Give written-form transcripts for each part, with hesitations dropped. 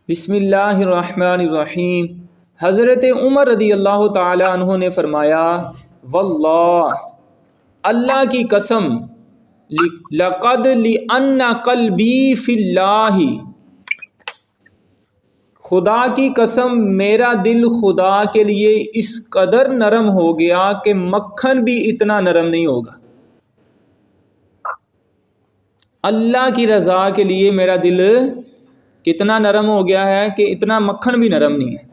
بسم اللہ الرحمن الرحیم۔ حضرت عمر رضی اللہ تعالی عنہ نے فرمایا، واللہ، اللہ کی قسم، لقد لأن قلبی فی اللہ، خدا کی قسم میرا دل خدا کے لیے اس قدر نرم ہو گیا کہ مکھن بھی اتنا نرم نہیں ہوگا۔ اللہ کی رضا کے لیے میرا دل کتنا نرم ہو گیا ہے کہ اتنا مکھن بھی نرم نہیں ہے۔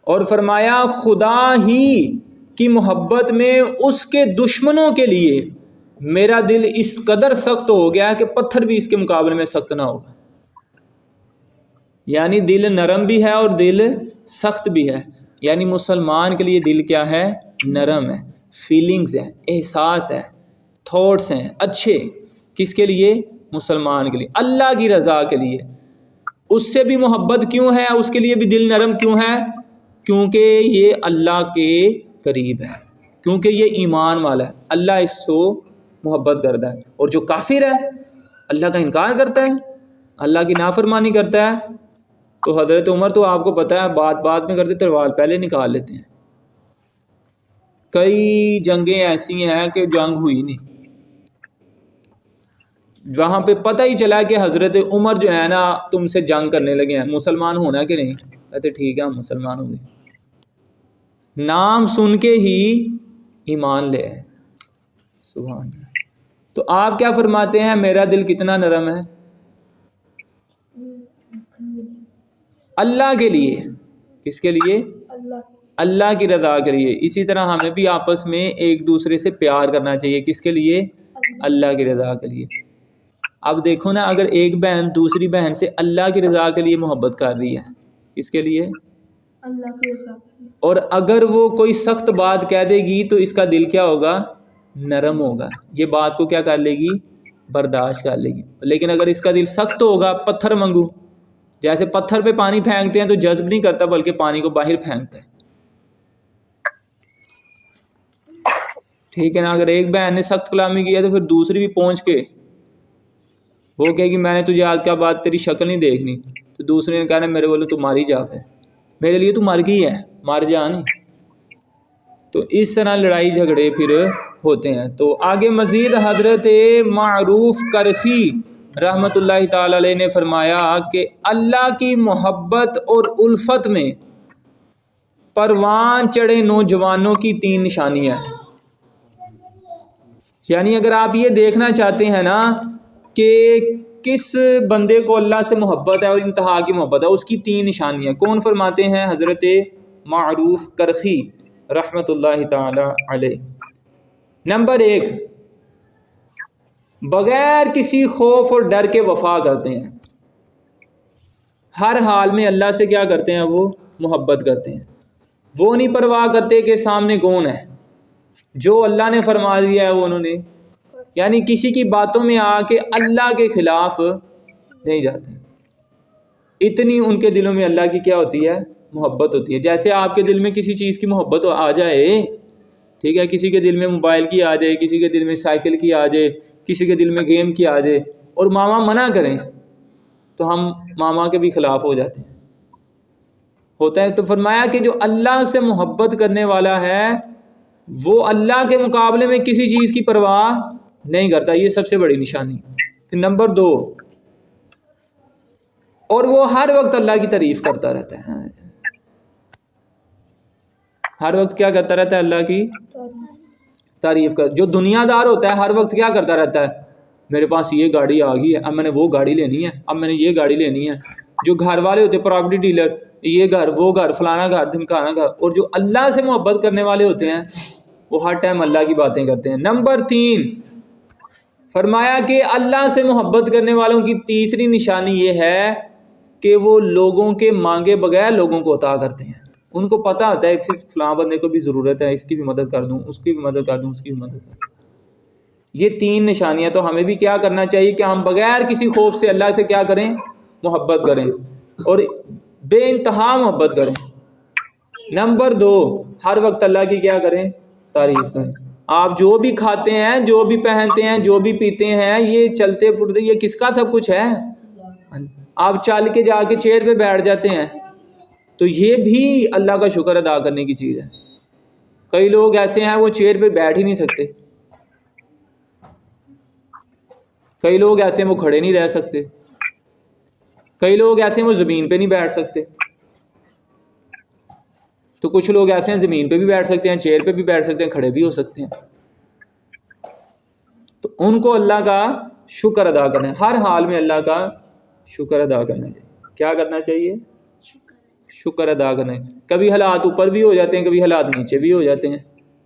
اور فرمایا خدا ہی کی محبت میں اس کے دشمنوں کے لیے میرا دل اس قدر سخت ہو گیا کہ پتھر بھی اس کے مقابلے میں سخت نہ ہوگا۔ یعنی دل نرم بھی ہے اور دل سخت بھی ہے۔ یعنی مسلمان کے لیے دل کیا ہے؟ نرم ہے، فیلنگز ہے، احساس ہے، تھاٹس ہیں اچھے۔ کس کے لیے؟ مسلمان کے لیے، اللہ کی رضا کے لیے۔ اس سے بھی محبت کیوں ہے؟ اس کے لیے بھی دل نرم کیوں ہے؟ کیونکہ یہ اللہ کے قریب ہے، کیونکہ یہ ایمان والا ہے، اللہ اس سے محبت کرتا ہے۔ اور جو کافر ہے، اللہ کا انکار کرتا ہے، اللہ کی نافرمانی کرتا ہے، تو حضرت عمر تو آپ کو پتہ ہے بات بات میں کرتے تلوار پہلے نکال لیتے ہیں۔ کئی جنگیں ایسی ہیں کہ جنگ ہوئی نہیں، وہاں پہ پتہ ہی چلا کہ حضرت عمر جو ہے نا تم سے جنگ کرنے لگے ہیں، مسلمان ہونا کہ نہیں؟ کہتے ٹھیک ہے ہم مسلمان ہوں گے، نام سن کے ہی ایمان لے آئے۔ سبحان اللہ۔ تو آپ کیا فرماتے ہیں؟ میرا دل کتنا نرم ہے اللہ کے لیے۔ کس کے لیے؟ اللہ کی رضا کے لیے۔ اسی طرح ہمیں بھی آپس میں ایک دوسرے سے پیار کرنا چاہیے۔ کس کے لیے؟ اللہ کی رضا کے لیے۔ اب دیکھو نا، اگر ایک بہن دوسری بہن سے اللہ کی رضا کے لیے محبت کر رہی ہے، کس کے لیے؟ اللہ کی رضا کے لیے۔ اور اگر وہ کوئی سخت بات کہہ دے گی تو اس کا دل کیا ہوگا؟ نرم ہوگا، یہ بات کو کیا کر لے گی؟ برداشت کر لے گی۔ لیکن اگر اس کا دل سخت ہوگا، پتھر منگو، جیسے پتھر پہ پانی پھینکتے ہیں تو جذب نہیں کرتا بلکہ پانی کو باہر پھینکتا ہے، ٹھیک ہے نا؟ اگر ایک بہن نے سخت کلامی کی ہے تو پھر دوسری بھی پہنچ کے وہ کہے گی میں نے تجھے آج کیا بات تیری شکل نہیں دیکھنی، تو دوسرے نے کہنا میرے بولے تو ماری جا، پھر میرے لیے تو مر گئی ہے، مر جا نہیں۔ تو اس طرح لڑائی جھگڑے پھر ہوتے ہیں۔ تو آگے مزید حضرت معروف کرخی رحمۃ اللہ تعالی علیہ نے فرمایا کہ اللہ کی محبت اور الفت میں پروان چڑھے نوجوانوں کی 3 نشانیاں ہیں۔ یعنی اگر آپ یہ دیکھنا چاہتے ہیں نا کہ کس بندے کو اللہ سے محبت ہے اور انتہا کی محبت ہے، اس کی 3 نشانیاں کون فرماتے ہیں؟ حضرت معروف کرخی رحمۃ اللہ تعالی علیہ۔ نمبر 1، بغیر کسی خوف اور ڈر کے وفا کرتے ہیں۔ ہر حال میں اللہ سے کیا کرتے ہیں؟ وہ محبت کرتے ہیں۔ وہ نہیں پرواہ کرتے کہ سامنے کون ہے، جو اللہ نے فرما دیا ہے وہ انہوں نے، یعنی کسی کی باتوں میں آ کے اللہ کے خلاف نہیں جاتے۔ اتنی ان کے دلوں میں اللہ کی کیا ہوتی ہے؟ محبت ہوتی ہے۔ جیسے آپ کے دل میں کسی چیز کی محبت آ جائے، ٹھیک ہے، کسی کے دل میں موبائل کی آ جائے، کسی کے دل میں سائیکل کی آ جائے، کسی کے دل میں گیم کی آ جائے، اور ماما منع کریں تو ہم ماما کے بھی خلاف ہو جاتے ہیں، ہوتا ہے۔ تو فرمایا کہ جو اللہ سے محبت کرنے والا ہے وہ اللہ کے مقابلے میں کسی چیز کی پرواہ نہیں کرتا، یہ سب سے بڑی نشانی۔ پھر نمبر 2، اور وہ ہر وقت اللہ کی تعریف کرتا رہتا ہے۔ ہر وقت کیا کرتا رہتا ہے؟ اللہ کی تعریف کر۔ جو دنیا دار ہوتا ہے ہر وقت کیا کرتا رہتا ہے؟ میرے پاس یہ گاڑی آ گئی ہے، اب میں نے وہ گاڑی لینی ہے، اب میں نے یہ گاڑی لینی ہے۔ جو گھر والے ہوتے ہیں پراپرٹی ڈیلر، یہ گھر وہ گھر فلانا گھر دھمکانا گھر۔ اور جو اللہ سے محبت کرنے والے ہوتے ہیں وہ ہر ٹائم اللہ کی باتیں کرتے ہیں۔ نمبر 3، فرمایا کہ اللہ سے محبت کرنے والوں کی تیسری نشانی یہ ہے کہ وہ لوگوں کے مانگے بغیر لوگوں کو عطا کرتے ہیں۔ ان کو پتہ ہوتا ہے فلاں بندے کو بھی ضرورت ہے، اس کی بھی مدد کر دوں، اس کی بھی مدد کر دوں، اس کی بھی مدد کر دوں۔ یہ 3 نشانیاں۔ تو ہمیں بھی کیا کرنا چاہیے کہ ہم بغیر کسی خوف سے اللہ سے کیا کریں؟ محبت کریں، اور بے انتہا محبت کریں۔ نمبر 2، ہر وقت اللہ کی کیا کریں؟ تعریف کریں۔ آپ جو بھی کھاتے ہیں، جو بھی پہنتے ہیں، جو بھی پیتے ہیں، یہ چلتے پھرتے، یہ کس کا سب کچھ ہے؟ آپ چل کے جا کے چیئر پہ بیٹھ جاتے ہیں، تو یہ بھی اللہ کا شکر ادا کرنے کی چیز ہے۔ کئی لوگ ایسے ہیں وہ چیئر پہ بیٹھ ہی نہیں سکتے، کئی لوگ ایسے ہیں وہ کھڑے نہیں رہ سکتے، کئی لوگ ایسے ہیں وہ زمین پہ نہیں بیٹھ سکتے، تو کچھ لوگ ایسے ہیں زمین پہ بھی بیٹھ سکتے ہیں، چیئر پہ بھی بیٹھ سکتے ہیں، کھڑے بھی ہو سکتے ہیں۔ تو ان کو اللہ کا شکر ادا کرنا ہے، ہر حال میں اللہ کا شکر ادا کرنا چاہیے۔ کیا کرنا چاہیے؟ شکر ادا کرنا ہے۔ کبھی حالات اوپر بھی ہو جاتے ہیں، کبھی حالات نیچے بھی ہو جاتے ہیں،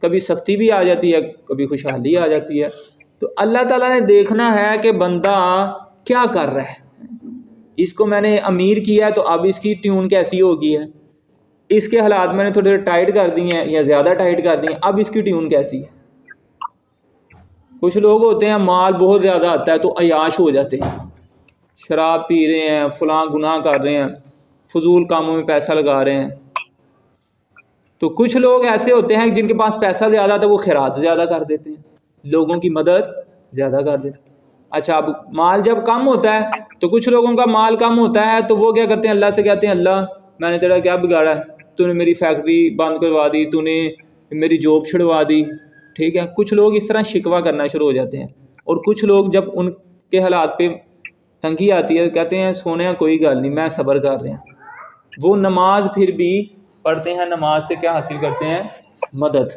کبھی سختی بھی آ جاتی ہے، کبھی خوشحالی آ جاتی ہے، تو اللہ تعالیٰ نے دیکھنا ہے کہ بندہ کیا کر رہا ہے۔ اس کو میں نے امیر کیا ہے تو اب اس کی ٹیون کیسی ہوگی ہے، اس کے حالات میں نے تھوڑے ٹائٹ کر دیے ہیں یا زیادہ ٹائٹ کر دیے ہیں، اب اس کی ٹیون کیسی ہے۔ کچھ لوگ ہوتے ہیں مال بہت زیادہ آتا ہے تو عیاش ہو جاتے ہیں، شراب پی رہے ہیں، فلاں گناہ کر رہے ہیں، فضول کاموں میں پیسہ لگا رہے ہیں۔ تو کچھ لوگ ایسے ہوتے ہیں جن کے پاس پیسہ زیادہ تھا، وہ خیرات زیادہ کر دیتے ہیں، لوگوں کی مدد زیادہ کر دیتے ہیں۔ اچھا، اب مال جب کم ہوتا ہے تو کچھ لوگوں کا مال کم ہوتا ہے تو وہ کیا کرتے ہیں، اللہ سے کہتے ہیں اللہ میں نے تیرا کیا بگاڑا ہے، تو نے میری فیکٹری بند کروا دی، تو نے میری جاب چھڑوا دی، ٹھیک ہے۔ کچھ لوگ اس طرح شکوہ کرنا شروع ہو جاتے ہیں، اور کچھ لوگ جب ان کے حالات پہ تنگی آتی ہے کہتے ہیں سونے کوئی گل نہیں، میں صبر کر رہے ہیں۔ وہ نماز پھر بھی پڑھتے ہیں، نماز سے کیا حاصل کرتے ہیں؟ مدد۔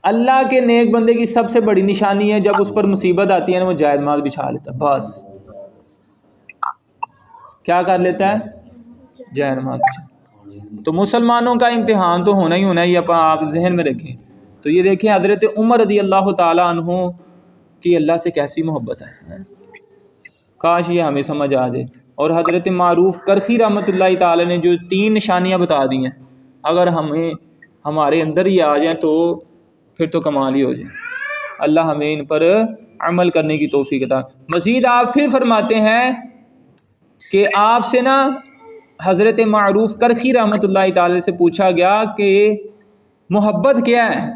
اللہ کے نیک بندے کی سب سے بڑی نشانی ہے جب اس پر مصیبت آتی ہے نا، وہ جائز مال بچھا لیتا ہے، بس کیا کر لیتا ہے؟ جائز مال بچھا۔ تو مسلمانوں کا امتحان تو ہونا ہی ہونا ہے، یہ آپ ذہن میں رکھیں۔ تو یہ دیکھیں حضرت عمر رضی اللہ تعالیٰ عنہ کی اللہ سے کیسی محبت ہے، کاش یہ ہمیں سمجھ آ جائے۔ اور حضرت معروف کرخی رحمۃ اللہ تعالیٰ نے جو 3 نشانیاں بتا دی ہیں، اگر ہمارے اندر ہی آ جائیں تو پھر تو کمال ہی ہو جائے۔ اللہ ہمیں ان پر عمل کرنے کی توفیق عطا۔ مزید آپ پھر فرماتے ہیں کہ آپ سے نا حضرت معروف کرخی رحمۃ اللہ تعالی سے پوچھا گیا کہ محبت کیا ہے،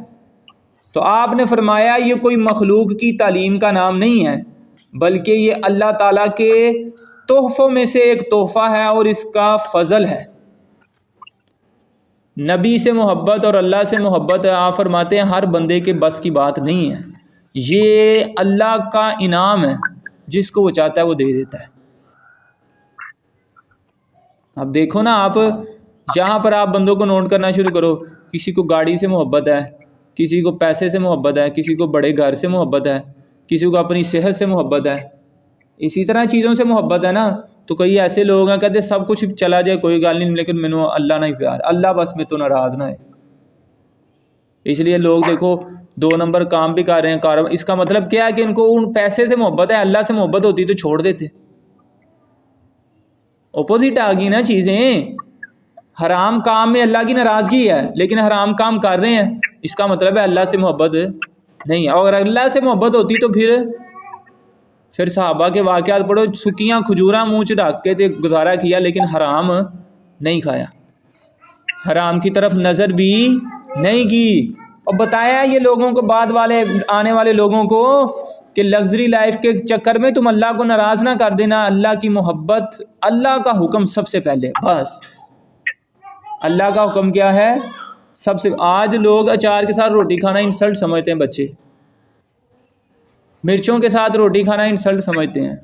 تو آپ نے فرمایا یہ کوئی مخلوق کی تعلیم کا نام نہیں ہے، بلکہ یہ اللہ تعالیٰ کے تحفوں میں سے ایک تحفہ ہے اور اس کا فضل ہے۔ نبی سے محبت اور اللہ سے محبت آپ فرماتے ہیں ہر بندے کے بس کی بات نہیں ہے، یہ اللہ کا انعام ہے، جس کو وہ چاہتا ہے وہ دے دیتا ہے۔ اب دیکھو نا، آپ یہاں پر آپ بندوں کو نوٹ کرنا شروع کرو، کسی کو گاڑی سے محبت ہے، کسی کو پیسے سے محبت ہے، کسی کو بڑے گھر سے محبت ہے، کسی کو اپنی صحت سے محبت ہے، اسی طرح چیزوں سے محبت ہے نا۔ تو کئی ایسے لوگ ہیں کہتے سب کچھ چلا جائے کوئی گل نہیں، لیکن مینوں اللہ نہیں پیار، اللہ بس میں تو ناراض نہ ہے۔ اس لیے لوگ دیکھو 2 نمبر کام بھی کر رہے ہیں، کاروبار، اس کا مطلب کیا ہے کہ ان کو ان پیسے سے محبت ہے، اللہ سے محبت ہوتی تو چھوڑ دیتے۔ اپوزٹ آ گئی نا چیزیں، حرام کام میں اللہ کی ناراضگی ہے لیکن حرام کام کر رہے ہیں، اس کا مطلب ہے اللہ سے محبت نہیں ہے۔ اور اگر اللہ سے محبت ہوتی تو پھر صحابہ کے واقعات پڑھو، سکیاں کھجوراں منہ چ ڈھک کے گزارا کیا لیکن حرام نہیں کھایا، حرام کی طرف نظر بھی نہیں کی۔ اور بتایا یہ لوگوں کو، بعد والے آنے والے لوگوں کو، کہ لگژری لائف کے چکر میں تم اللہ کو ناراض نہ کر دینا، اللہ کی محبت، اللہ کا حکم سب سے پہلے، بس اللہ کا حکم کیا ہے سب سے۔ آج لوگ اچار کے ساتھ روٹی کھانا انسلٹ سمجھتے ہیں، بچے مرچوں کے ساتھ روٹی کھانا انسلٹ سمجھتے ہیں،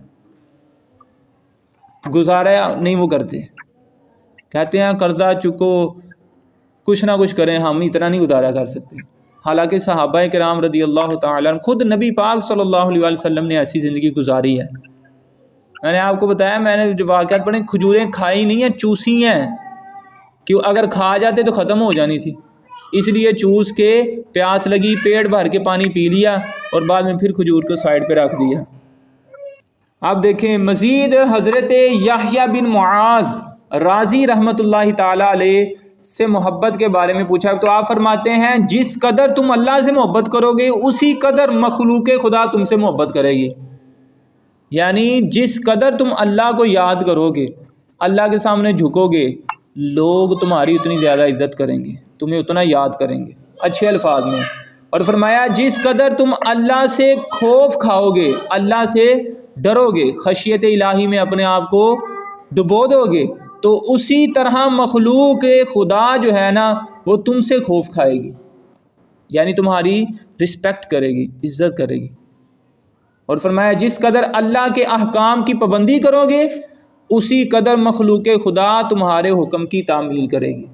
گزارا نہیں وہ کرتے، کہتے ہیں قرضہ چکو، کچھ نہ کچھ کریں، ہم اتنا نہیں گزارا کر سکتے۔ حالانکہ صحابہ کرام رضی اللہ تعالیٰ عنہ، خود نبی پاک صلی اللہ علیہ وسلم نے ایسی زندگی گزاری ہے۔ میں نے آپ کو بتایا، میں نے جو واقعات پڑھے، کھجوریں کھائی نہیں ہیں، چوسی ہیں، کہ اگر کھا جاتے تو ختم ہو جانی تھی، اس لیے چوس کے پیاس لگی، پیٹ بھر کے پانی پی لیا اور بعد میں پھر کھجور کو سائڈ پہ رکھ دیا۔ آپ دیکھیں مزید حضرت یحییٰ بن معاذ رازی رحمۃ اللہ تعالی علیہ سے محبت کے بارے میں پوچھا تو آپ فرماتے ہیں جس قدر تم اللہ سے محبت کرو گے اسی قدر مخلوق خدا تم سے محبت کرے گی۔ یعنی جس قدر تم اللہ کو یاد کرو گے، اللہ کے سامنے جھکو گے، لوگ تمہاری اتنی زیادہ عزت کریں گے، تمہیں اتنا یاد کریں گے، اچھے الفاظ میں۔ اور فرمایا جس قدر تم اللہ سے خوف کھاؤ گے، اللہ سے ڈرو گے، خشیت الہی میں اپنے آپ کو ڈبو دو گے، تو اسی طرح مخلوق خدا جو ہے نا وہ تم سے خوف کھائے گی، یعنی تمہاری رسپیکٹ کرے گی، عزت کرے گی۔ اور فرمایا جس قدر اللہ کے احکام کی پابندی کرو گے اسی قدر مخلوق خدا تمہارے حکم کی تعمیل کرے گی۔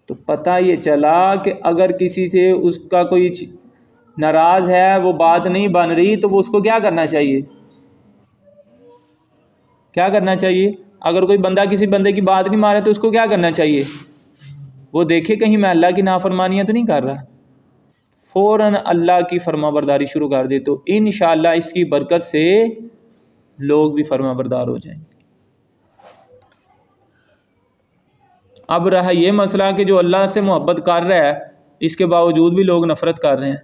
تو پتہ یہ چلا کہ اگر کسی سے اس کا کوئی ناراض ہے، وہ بات نہیں بن رہی، تو وہ اس کو کیا کرنا چاہیے؟ کیا کرنا چاہیے؟ اگر کوئی بندہ کسی بندے کی بات نہیں مانے تو اس کو کیا کرنا چاہیے؟ وہ دیکھے کہیں میں اللہ کی نافرمانیاں تو نہیں کر رہا، فوراً اللہ کی فرما برداری شروع کر دے، تو انشاءاللہ اس کی برکت سے لوگ بھی فرما بردار ہو جائیں گے۔ اب رہا یہ مسئلہ کہ جو اللہ سے محبت کر رہا ہے اس کے باوجود بھی لوگ نفرت کر رہے ہیں،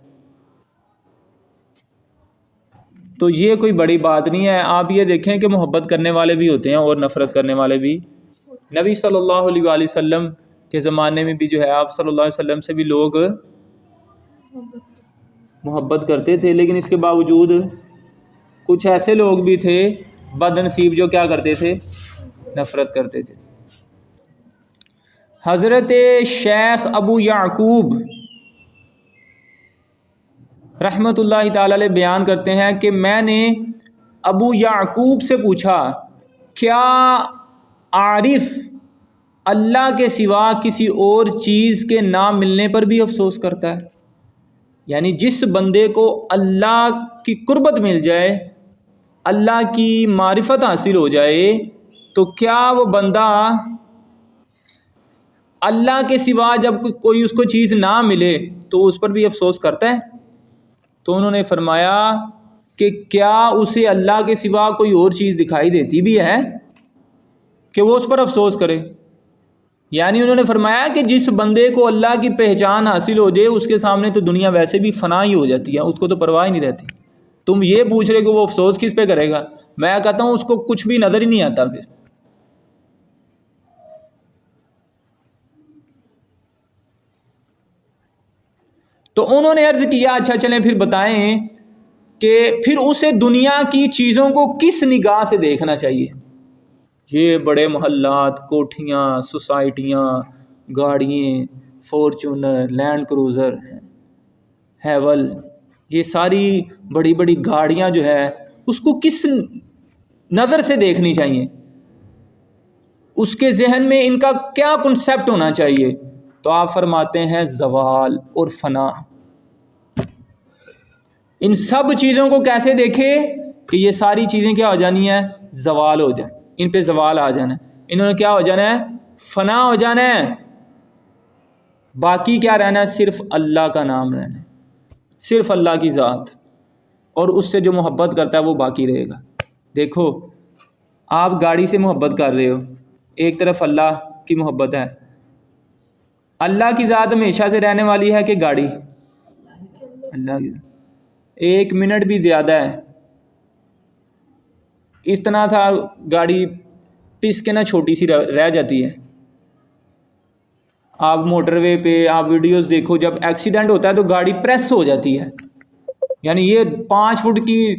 تو یہ کوئی بڑی بات نہیں ہے۔ آپ یہ دیکھیں کہ محبت کرنے والے بھی ہوتے ہیں اور نفرت کرنے والے بھی۔ نبی صلی اللہ علیہ وآلہ وسلم کے زمانے میں بھی جو ہے آپ صلی اللہ علیہ وسلم سے بھی لوگ محبت کرتے تھے، لیکن اس کے باوجود کچھ ایسے لوگ بھی تھے بد نصیب جو کیا کرتے تھے؟ نفرت کرتے تھے۔ حضرت شیخ ابو یعقوب رحمۃ اللہ تعالی علیہ بیان کرتے ہیں کہ میں نے ابو یعقوب سے پوچھا کیا عارف اللہ کے سوا کسی اور چیز کے نہ ملنے پر بھی افسوس کرتا ہے؟ یعنی جس بندے کو اللہ کی قربت مل جائے، اللہ کی معرفت حاصل ہو جائے، تو کیا وہ بندہ اللہ کے سوا جب کوئی اس کو چیز نہ ملے تو اس پر بھی افسوس کرتا ہے؟ تو انہوں نے فرمایا کہ کیا اسے اللہ کے سوا کوئی اور چیز دکھائی دیتی بھی ہے کہ وہ اس پر افسوس کرے؟ یعنی انہوں نے فرمایا کہ جس بندے کو اللہ کی پہچان حاصل ہو جائے اس کے سامنے تو دنیا ویسے بھی فنا ہی ہو جاتی ہے، اس کو تو پرواہ ہی نہیں رہتی۔ تم یہ پوچھ رہے کہ وہ افسوس کس پہ کرے گا؟ میں کہتا ہوں اس کو کچھ بھی نظر ہی نہیں آتا پھر۔ تو انہوں نے عرض کیا اچھا چلیں پھر بتائیں کہ پھر اسے دنیا کی چیزوں کو کس نگاہ سے دیکھنا چاہیے؟ یہ بڑے محلات، کوٹھیاں، سوسائٹیاں، گاڑیاں، فارچونر، لینڈ کروزر، ہیول، یہ ساری بڑی بڑی گاڑیاں جو ہے اس کو کس نظر سے دیکھنی چاہیے؟ اس کے ذہن میں ان کا کیا کنسیپٹ ہونا چاہیے؟ تو آپ فرماتے ہیں زوال اور فنا۔ ان سب چیزوں کو کیسے دیکھے کہ یہ ساری چیزیں کیا ہو جانی ہیں؟ زوال ہو جائیں، ان پہ زوال آ جانا ہے، انہوں نے کیا ہو جانا ہے؟ فنا ہو جانا ہے۔ باقی کیا رہنا ہے؟ صرف اللہ کا نام رہنا ہے، صرف اللہ کی ذات، اور اس سے جو محبت کرتا ہے وہ باقی رہے گا۔ دیکھو آپ گاڑی سے محبت کر رہے ہو، ایک طرف اللہ کی محبت ہے، اللہ کی ذات ہمیشہ سے رہنے والی ہے کہ گاڑی؟ اللہ کی ذات ایک منٹ بھی زیادہ ہے اتنا تھا گاڑی پس کے نہ چھوٹی سی رہ جاتی ہے۔ آپ موٹر وے پہ آپ ویڈیوز دیکھو، جب ایکسیڈنٹ ہوتا ہے تو گاڑی پریس ہو جاتی ہے، یعنی یہ 5 فٹ کی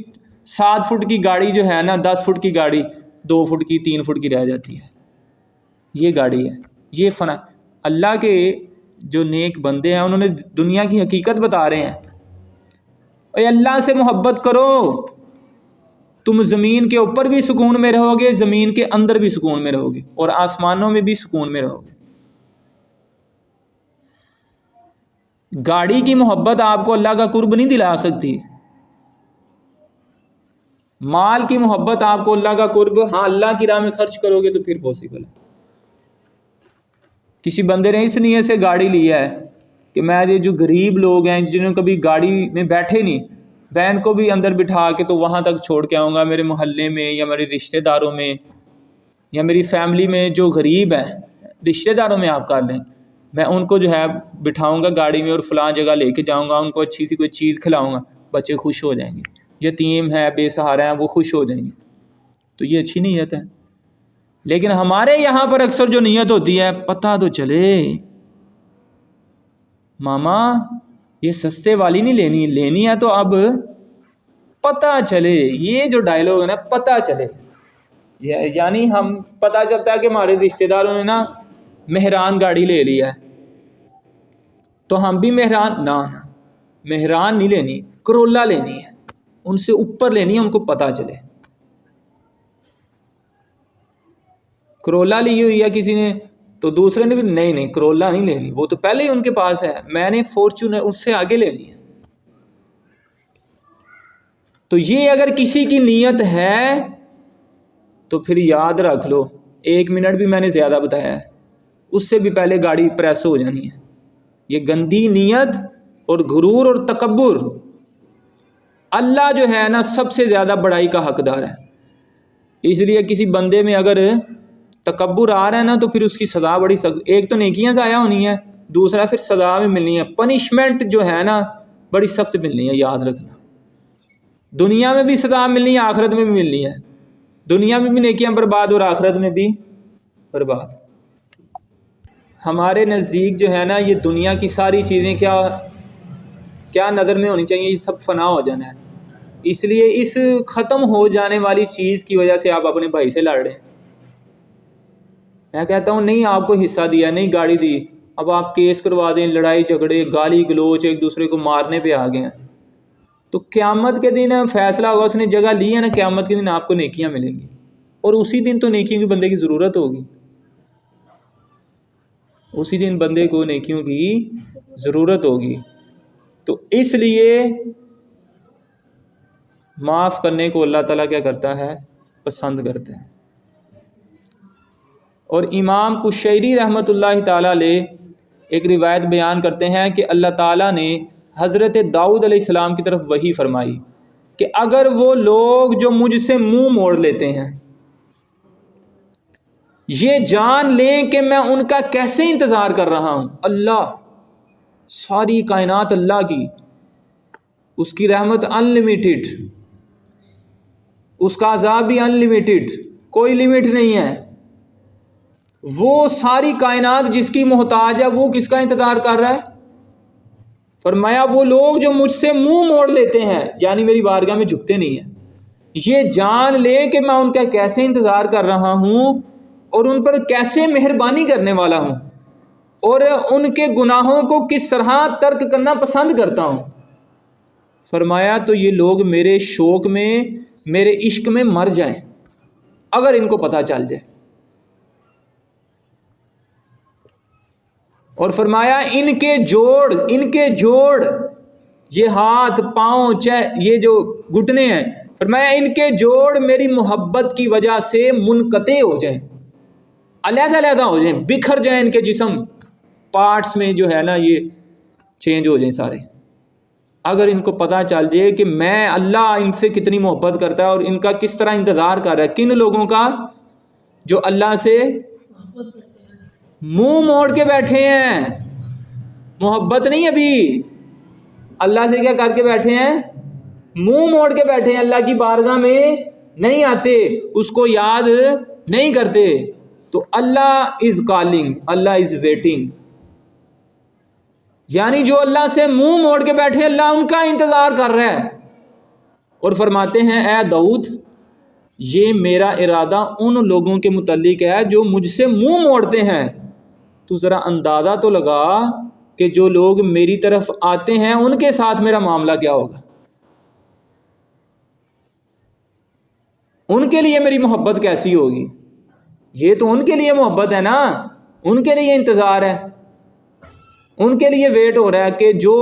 7 فٹ کی گاڑی جو ہے نا، 10 فٹ کی گاڑی 2 فٹ کی 3 فٹ کی رہ جاتی ہے۔ یہ گاڑی ہے، یہ فنا۔ اللہ کے جو نیک بندے ہیں انہوں نے دنیا کی حقیقت بتا رہے ہیں، اے اللہ سے محبت کرو، تم زمین کے اوپر بھی سکون میں رہو گے، زمین کے اندر بھی سکون میں رہو گے، اور آسمانوں میں بھی سکون میں رہو گے۔ گاڑی کی محبت آپ کو اللہ کا قرب نہیں دلا سکتی، مال کی محبت آپ کو اللہ کا قرب، ہاں اللہ کی راہ میں خرچ کرو گے تو پھر پاسبل ہے۔ کسی بندے نے اس نیت سے گاڑی لیا ہے کہ میں یہ جو غریب لوگ ہیں جنہوں نے کبھی گاڑی میں بیٹھے نہیں، بہن کو بھی اندر بٹھا کے تو وہاں تک چھوڑ کے آؤں گا، میرے محلے میں یا میرے رشتہ داروں میں یا میری فیملی میں جو غریب ہیں، رشتہ داروں میں آپ کر لیں، میں ان کو جو ہے بٹھاؤں گا گاڑی میں اور فلاں جگہ لے کے جاؤں گا، ان کو اچھی سی کوئی چیز کھلاؤں گا، بچے خوش ہو جائیں گے، یتیم ہے، بے سہارا ہیں، وہ خوش ہو جائیں گے۔ تو یہ اچھی نیت ہے، لیکن ہمارے یہاں پر اکثر جو نیت ہوتی ہے پتہ تو چلے ماما یہ سستے والی نہیں لینی ہے تو اب پتہ چلے. یہ جو ڈائلاگ ہے نا, پتہ چلے, یعنی ہم پتہ چلتا ہے کہ ہمارے رشتہ داروں نے نا مہران گاڑی لے لی ہے تو ہم بھی مہران مہران نہیں لینی, کرولا لینی ہے, ان سے اوپر لینی ہے, ان کو پتہ چلے. کرولا لی ہوئی ہے کسی نے تو دوسرے نے بھی نہیں کرولا نہیں لینی, وہ تو پہلے ہی ان کے پاس ہے, میں نے فارچونر اس سے آگے لینی ہے. تو یہ اگر کسی کی نیت ہے تو پھر یاد رکھ لو, 1 منٹ بھی میں نے زیادہ بتایا ہے, اس سے بھی پہلے گاڑی پریس ہو جانی ہے. یہ گندی نیت اور غرور اور تکبر, اللہ جو ہے نا سب سے زیادہ بڑائی کا حقدار ہے. اس لیے کسی بندے میں اگر تکبر آ رہا ہے نا تو پھر اس کی سزا بڑی سخت, ایک تو نیکیاں ضائع ہونی ہے, دوسرا پھر سزا بھی ملنی ہے, پنشمنٹ جو ہے نا بڑی سخت ملنی ہے. یاد رکھنا, دنیا میں بھی سزا ملنی ہے, آخرت میں بھی ملنی ہے. دنیا میں بھی نیکیاں برباد اور آخرت میں بھی برباد. ہمارے نزدیک جو ہے نا یہ دنیا کی ساری چیزیں کیا نظر میں ہونی چاہیے, یہ سب فنا ہو جانا ہے. اس لیے اس ختم ہو جانے والی چیز کی وجہ سے آپ اپنے بھائی سے لڑ رہے ہیں. میں کہتا ہوں نہیں آپ کو حصہ دیا, نہیں گاڑی دی, اب آپ کیس کروا دیں, لڑائی جھگڑے گالی گلوچ ایک دوسرے کو مارنے پہ آ گئے ہیں, تو قیامت کے دن فیصلہ ہوگا, اس نے جگہ لی ہے نا, قیامت کے دن آپ کو نیکیاں ملیں گی, اور اسی دن تو نیکیوں کی بندے کی ضرورت ہوگی, اسی دن بندے کو نیکیوں کی ضرورت ہوگی. تو اس لیے معاف کرنے کو اللہ تعالیٰ کیا کرتا ہے, پسند کرتا ہے. اور امام کشیری رحمۃ اللہ تعالیٰ علیہ ایک روایت بیان کرتے ہیں کہ اللہ تعالیٰ نے حضرت داؤد علیہ السلام کی طرف وحی فرمائی کہ اگر وہ لوگ جو مجھ سے منہ موڑ لیتے ہیں یہ جان لیں کہ میں ان کا کیسے انتظار کر رہا ہوں. اللہ, ساری کائنات اللہ کی, اس کی رحمت انلمیٹڈ, اس کا عذاب بھی انلمیٹڈ, کوئی لمٹ نہیں ہے. وہ ساری کائنات جس کی محتاج ہے وہ کس کا انتظار کر رہا ہے؟ فرمایا وہ لوگ جو مجھ سے منہ موڑ لیتے ہیں, یعنی میری بارگاہ میں جھکتے نہیں ہیں, یہ جان لے کہ میں ان کا کیسے انتظار کر رہا ہوں اور ان پر کیسے مہربانی کرنے والا ہوں, اور ان کے گناہوں کو کس طرح ترک کرنا پسند کرتا ہوں. فرمایا تو یہ لوگ میرے شوق میں, میرے عشق میں مر جائیں اگر ان کو پتہ چل جائے. اور فرمایا ان کے جوڑ یہ ہاتھ پاؤں یہ جو گھٹنے ہیں, فرمایا ان کے جوڑ میری محبت کی وجہ سے منقطع ہو جائیں, علیحدہ ہو جائیں, بکھر جائیں, ان کے جسم پارٹس میں جو ہے نا یہ چینج ہو جائیں سارے, اگر ان کو پتہ چل جائے کہ میں اللہ ان سے کتنی محبت کرتا ہے اور ان کا کس طرح انتظار کر رہا ہے. کن لوگوں کا؟ جو اللہ سے منہ موڑ کے بیٹھے ہیں, محبت نہیں, ابھی اللہ سے کیا کر کے بیٹھے ہیں, منہ موڑ کے بیٹھے ہیں, اللہ کی بارگاہ میں نہیں آتے, اس کو یاد نہیں کرتے. تو اللہ is calling, Allah is waiting, یعنی جو اللہ سے منہ موڑ کے بیٹھے اللہ ان کا انتظار کر رہا ہے. اور فرماتے ہیں اے داؤد یہ میرا ارادہ ان لوگوں کے متعلق ہے جو مجھ سے منہ موڑتے ہیں. تو ذرا اندازہ تو لگا کہ جو لوگ میری طرف آتے ہیں ان کے ساتھ میرا معاملہ کیا ہوگا, ان کے لیے میری محبت کیسی ہوگی. یہ تو ان کے لیے محبت ہے نا, ان کے لیے انتظار ہے, ان کے لیے ویٹ ہو رہا ہے کہ جو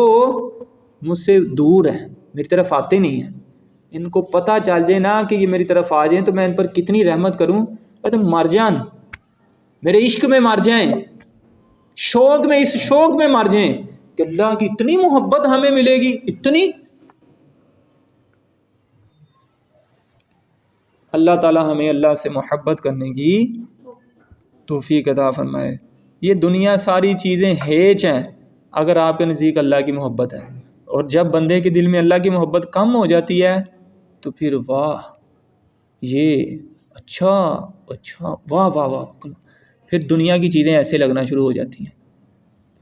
مجھ سے دور ہے, میری طرف آتے نہیں ہیں, ان کو پتہ چل جائے نا کہ یہ میری طرف آ جائیں تو میں ان پر کتنی رحمت کروں, تو مر جان, میرے عشق میں مر جائیں, شوق میں, اس شوق میں مر جائیں کہ اللہ کی اتنی محبت ہمیں ملے گی, اتنی. اللہ تعالی ہمیں اللہ سے محبت کرنے کی توفیق عطا فرمائے. یہ دنیا ساری چیزیں ہیچ ہیں اگر آپ کے نزدیک اللہ کی محبت ہے, اور جب بندے کے دل میں اللہ کی محبت کم ہو جاتی ہے تو پھر واہ یہ اچھا واہ واہ واہ, پھر دنیا کی چیزیں ایسے لگنا شروع ہو جاتی ہیں,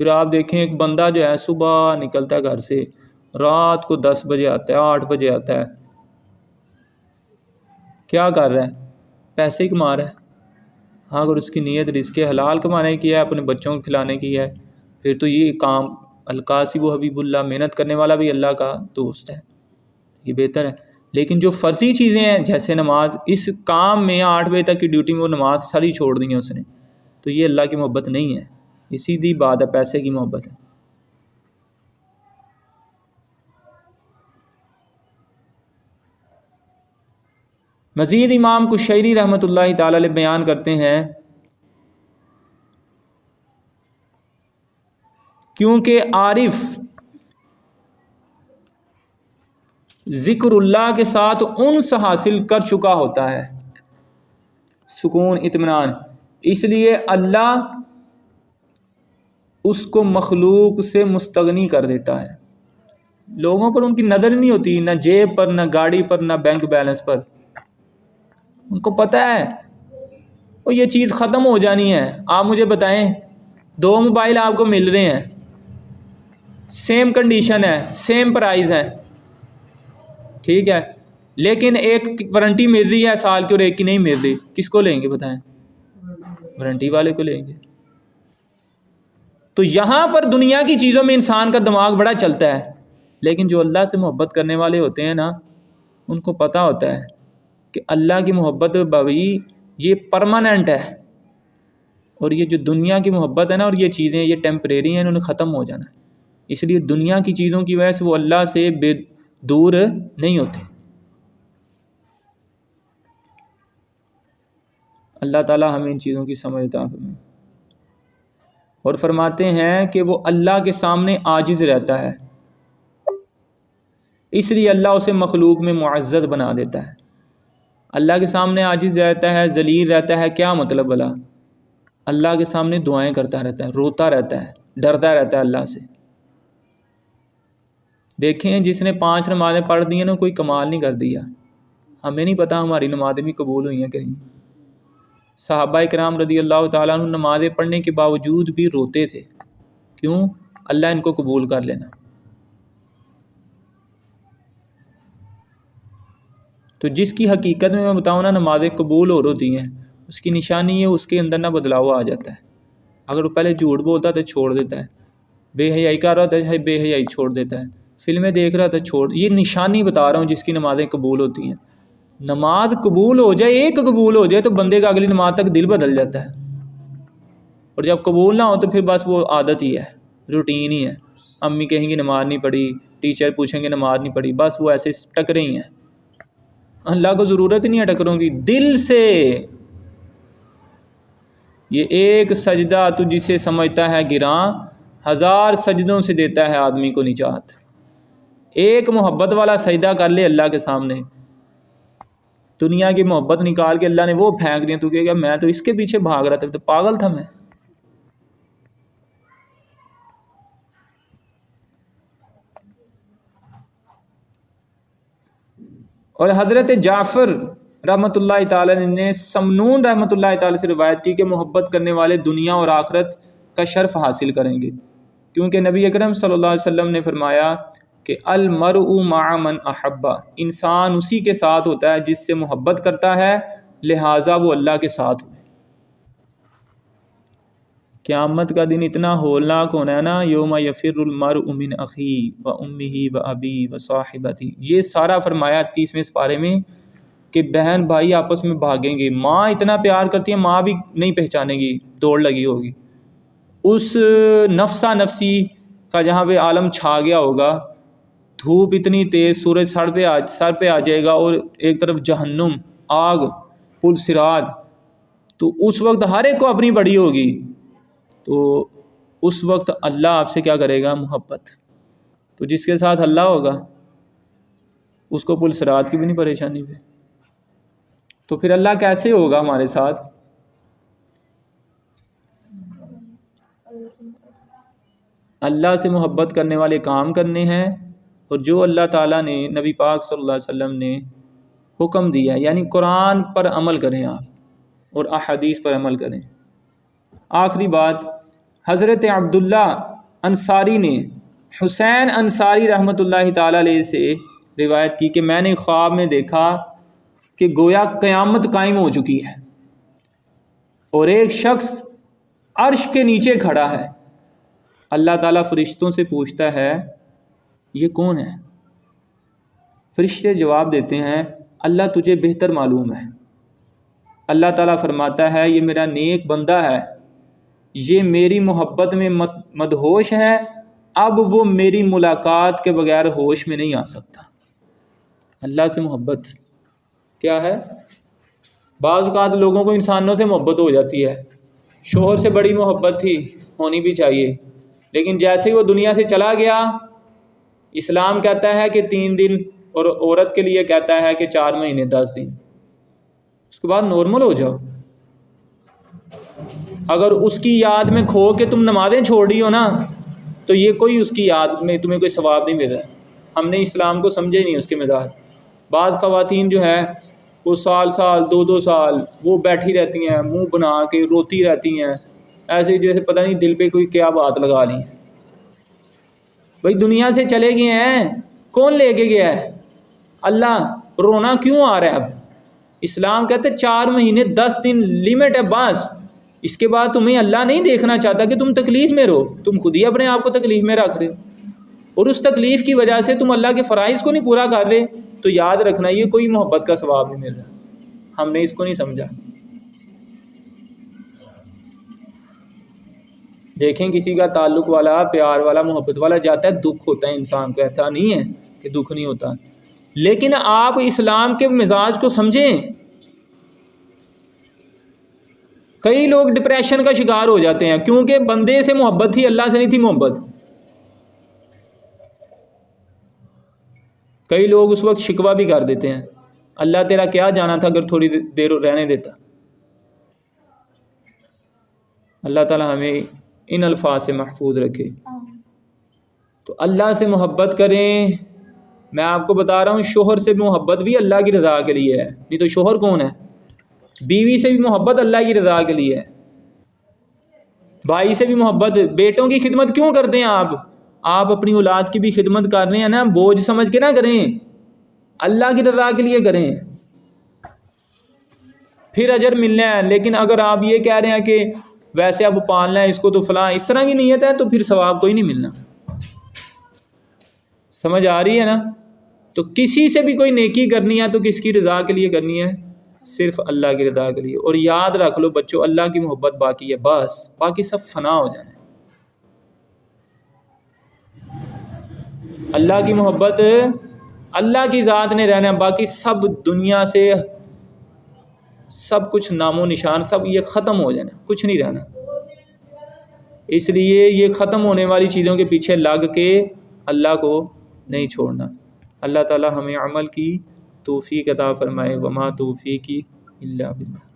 پھر آپ دیکھیں ایک بندہ جو ہے صبح نکلتا ہے گھر سے، رات کو 10 بجے آتا ہے، 8 بجے آتا ہے، کیا کر رہا ہے؟ پیسے ہی کما رہا ہے۔ ہاں اگر اس کی نیت رزق حلال کمانے کی ہے، اپنے بچوں کو کھلانے کی ہے، پھر تو یہ کام القاسب و حبیب اللہ، محنت کرنے والا بھی اللہ کا دوست ہے، یہ بہتر ہے۔ لیکن جو فرضی چیزیں ہیں جیسے نماز، اس کام میں 8 بجے تک کی ڈیوٹی میں وہ نماز ساری چھوڑ دی ہے اس نے، تو یہ اللہ کی محبت نہیں ہے، یہ سیدھی بات ہے، پیسے کی محبت ہے۔ مزید امام کشیری رحمۃ اللہ تعالی علیہ بیان کرتے ہیں کیونکہ عارف ذکر اللہ کے ساتھ انس حاصل کر چکا ہوتا ہے، سکون، اطمینان، اس لیے اللہ اس کو مخلوق سے مستغنی کر دیتا ہے۔ لوگوں پر ان کی نظر نہیں ہوتی، نہ جیب پر، نہ گاڑی پر، نہ بینک بیلنس پر، ان کو پتہ ہے وہ یہ چیز ختم ہو جانی ہے۔ آپ مجھے بتائیں 2 موبائل آپ کو مل رہے ہیں، سیم کنڈیشن ہے، سیم پرائز ہے، ٹھیک ہے، لیکن ایک وارنٹی مل رہی ہے سال کی اور ایک کی نہیں مل رہی، کس کو لیں گے بتائیں؟ وارنٹی والے کو لیں گے۔ تو یہاں پر دنیا کی چیزوں میں انسان کا دماغ بڑا چلتا ہے، لیکن جو اللہ سے محبت کرنے والے ہوتے ہیں نا، ان کو پتہ ہوتا ہے کہ اللہ کی محبت بھائی یہ پرماننٹ ہے، اور یہ جو دنیا کی محبت ہے نا اور یہ چیزیں یہ ٹیمپریری ہیں، انہوں نے ختم ہو جانا ہے۔ اس لیے دنیا کی چیزوں کی وجہ سے وہ اللہ سے دور نہیں ہوتے۔ اللہ تعالیٰ ہمیں ان چیزوں کی سمجھ عطا فرمائے۔ اور فرماتے ہیں کہ وہ اللہ کے سامنے عاجز رہتا ہے، اس لیے اللہ اسے مخلوق میں معزز بنا دیتا ہے۔ اللہ کے سامنے عاجز رہتا ہے، ذلیل رہتا ہے، کیا مطلب بلا؟ اللہ کے سامنے دعائیں کرتا رہتا ہے، روتا رہتا ہے، ڈرتا رہتا ہے اللہ سے۔ دیکھیں جس نے 5 نمازیں پڑھ دی ہیں نا، کوئی کمال نہیں کر دیا، ہمیں نہیں پتہ ہماری نمازیں بھی قبول ہوئی ہیں کہ نہیں۔ صحابہ کرام رضی اللہ تعالیٰ عنہ نمازیں پڑھنے کے باوجود بھی روتے تھے، کیوں؟ اللہ ان کو قبول کر لینا۔ تو جس کی حقیقت میں بتاؤں نا نمازیں قبول ہو ہوتی ہیں، اس کی نشانی ہے اس کے اندر نہ بدلاؤ آ جاتا ہے۔ اگر وہ پہلے جھوٹ بولتا تو چھوڑ دیتا ہے، بے حیائی کر رہا تھا بے حیائی چھوڑ دیتا ہے، فلمیں دیکھ رہا تھا چھوڑ، یہ نشانی بتا رہا ہوں جس کی نمازیں قبول ہوتی ہیں۔ نماز قبول ہو جائے، ایک قبول ہو جائے تو بندے کا اگلی نماز تک دل بدل جاتا ہے، اور جب قبول نہ ہو تو پھر بس وہ عادت ہی ہے، روٹین ہی ہے۔ امی کہیں گی نماز نہیں پڑھی، ٹیچر پوچھیں گے نماز نہیں پڑھی، بس وہ ایسے ٹکرے ہی ہیں۔ اللہ کو ضرورت ہی نہیں ہے ٹکروں کی، دل سے۔ یہ ایک سجدہ تو جسے سمجھتا ہے گراں، 1000 سجدوں سے دیتا ہے آدمی کو نجات۔ ایک محبت والا سجدہ کر لے اللہ کے سامنے، دنیا کی محبت نکال کے اللہ نے وہ پھینک دیا، تو کہے گا میں تو اس کے پیچھے بھاگ رہا تھا، تو پاگل تھا میں۔ اور حضرت جعفر رحمۃ اللہ تعالی نے سمنون رحمۃ اللہ تعالی سے روایت کی کہ محبت کرنے والے دنیا اور آخرت کا شرف حاصل کریں گے، کیونکہ نبی اکرم صلی اللہ علیہ وسلم نے فرمایا کہ المرء مع من احبہ، انسان اسی کے ساتھ ہوتا ہے جس سے محبت کرتا ہے، لہٰذا وہ اللہ کے ساتھ ہوئے۔ قیامت کا دن اتنا ہولناک ہونا ہے نا، یوم یفر المرء من اخیہ و امہ و ابیہ و صاحبتہ، یہ سارا فرمایا 30ویں سپارے میں کہ بہن بھائی آپس میں بھاگیں گے۔ ماں اتنا پیار کرتی ہے، ماں بھی نہیں پہچانے گی، دوڑ لگی ہوگی۔ اس نفسا نفسی کا جہاں پہ عالم چھا گیا ہوگا، دھوپ اتنی تیز، سورج سر پہ آ جائے گا، اور ایک طرف جہنم، آگ، پل صراط، تو اس وقت ہر ایک کو اپنی بڑی ہوگی، تو اس وقت اللہ آپ سے کیا کرے گا؟ محبت۔ تو جس کے ساتھ اللہ ہوگا اس کو پل صراط کی بھی نہیں پریشانی پہ، تو پھر اللہ کیسے ہوگا ہمارے ساتھ؟ اللہ سے محبت کرنے والے کام کرنے ہیں، اور جو اللہ تعالیٰ نے نبی پاک صلی اللہ علیہ وسلم نے حکم دیا، یعنی قرآن پر عمل کریں آپ، اور احادیث پر عمل کریں۔ آخری بات، حضرت عبداللہ انصاری نے حسین انصاری رحمۃ اللہ تعالیٰ علیہ سے روایت کی کہ میں نے خواب میں دیکھا کہ گویا قیامت قائم ہو چکی ہے اور ایک شخص عرش کے نیچے کھڑا ہے. اللہ تعالیٰ فرشتوں سے پوچھتا ہے یہ کون ہے؟ فرشتے جواب دیتے ہیں اللہ تجھے بہتر معلوم ہے. اللہ تعالیٰ فرماتا ہے یہ میرا نیک بندہ ہے، یہ میری محبت میں مدہوش ہے، اب وہ میری ملاقات کے بغیر ہوش میں نہیں آ سکتا. اللہ سے محبت کیا ہے؟ بعض اوقات لوگوں کو انسانوں سے محبت ہو جاتی ہے. شوہر سے بڑی محبت تھی، ہونی بھی چاہیے، لیکن جیسے ہی وہ دنیا سے چلا گیا، اسلام کہتا ہے کہ 3 دن اور عورت کے لیے کہتا ہے کہ 4 مہینے 10 دن، اس کے بعد نارمل ہو جاؤ. اگر اس کی یاد میں کھو کے تم نمازیں چھوڑ رہی ہو نا تو یہ کوئی اس کی یاد میں تمہیں کوئی ثواب نہیں مل رہا. ہم نے اسلام کو سمجھے نہیں اس کے مزاج. بعض خواتین جو ہے وہ سال 2 سال وہ بیٹھی رہتی ہیں، منہ بنا کے روتی رہتی ہیں، ایسے جیسے پتہ نہیں دل پہ کوئی کیا بات لگا لی. بھائی دنیا سے چلے گئے ہیں، کون لے کے گیا ہے؟ اللہ. رونا کیوں آ رہا ہے؟ اب اسلام کہتے 4 مہینے 10 دن لیمٹ ہے بس. اس کے بعد تمہیں اللہ نہیں دیکھنا چاہتا کہ تم تکلیف میں رہو، تم خود ہی اپنے آپ کو تکلیف میں رکھ رہے ہو، اور اس تکلیف کی وجہ سے تم اللہ کے فرائض کو نہیں پورا کر رہے. تو یاد رکھنا یہ کوئی محبت کا ثواب نہیں مل رہا. ہم نے اس کو نہیں سمجھا. دیکھیں کسی کا تعلق والا، پیار والا، محبت والا جاتا ہے، دکھ ہوتا ہے انسان کو، ایسا نہیں ہے کہ دکھ نہیں ہوتا. لیکن آپ اسلام کے مزاج کو سمجھیں. کئی لوگ ڈپریشن کا شکار ہو جاتے ہیں کیونکہ بندے سے محبت تھی، اللہ سے نہیں تھی محبت. کئی لوگ اس وقت شکوہ بھی کر دیتے ہیں اللہ تیرا کیا جانا تھا اگر تھوڑی دیر رہنے دیتا. اللہ تعالی ہمیں ان الفاظ سے محفوظ رکھے. تو اللہ سے محبت کریں. میں آپ کو بتا رہا ہوں شوہر سے محبت بھی اللہ کی رضا کے لیے ہے، نہیں تو شوہر کون ہے؟ بیوی سے بھی محبت اللہ کی رضا کے لیے ہے، بھائی سے بھی محبت. بیٹوں کی خدمت کیوں کرتے ہیں آپ اپنی اولاد کی بھی خدمت کر رہے ہیں نا، بوجھ سمجھ کے نہ کریں، اللہ کی رضا کے لیے کریں، پھر اجر ملنا ہے. لیکن اگر آپ یہ کہہ رہے ہیں کہ ویسے اب پالنا ہے اس کو تو فلاں، اس طرح کی نیت ہے تو پھر ثواب کوئی نہیں ملنا. سمجھ آ رہی ہے نا؟ تو کسی سے بھی کوئی نیکی کرنی ہے تو کس کی رضا کے لیے کرنی ہے؟ صرف اللہ کی رضا کے لیے. اور یاد رکھ لو بچوں اللہ کی محبت باقی ہے، بس باقی سب فنا ہو جانا ہے. اللہ کی محبت اللہ کی ذات نے رہنا ہے، باقی سب دنیا سے سب کچھ نام و نشان سب یہ ختم ہو جانا، کچھ نہیں رہنا. اس لیے یہ ختم ہونے والی چیزوں کے پیچھے لگ کے اللہ کو نہیں چھوڑنا. اللہ تعالی ہمیں عمل کی توفیق عطا فرمائے. وما توفیقی الا باللہ.